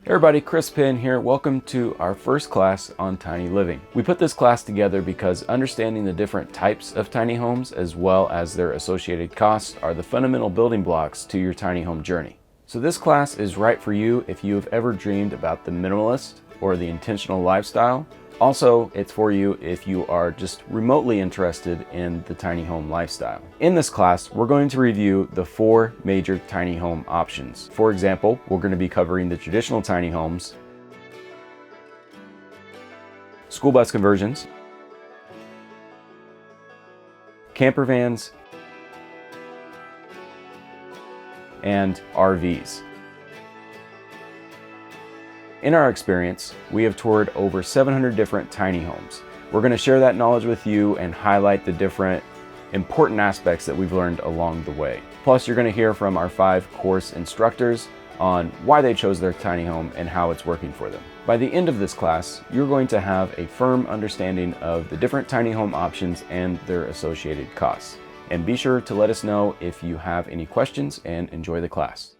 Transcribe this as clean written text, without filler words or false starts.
Hey everybody, Chris Penn here. Welcome to our first class on tiny living. We put this class together because understanding the different types of tiny homes as well as their associated costs are the fundamental building blocks to your tiny home journey. So this class is right for you if you have ever dreamed about the minimalist or the intentional lifestyle. Also, it's for you if you are just remotely interested in the tiny home lifestyle. In this class, we're going to review the 4 major tiny home options. For example, we're going to be covering the traditional tiny homes, school bus conversions, camper vans, and RVs. In our experience, we have toured over 700 different tiny homes. We're going to share that knowledge with you and highlight the different important aspects that we've learned along the way. Plus, you're going to hear from our 5 course instructors on why they chose their tiny home and how it's working for them. By the end of this class, you're going to have a firm understanding of the different tiny home options and their associated costs. And be sure to let us know if you have any questions and enjoy the class.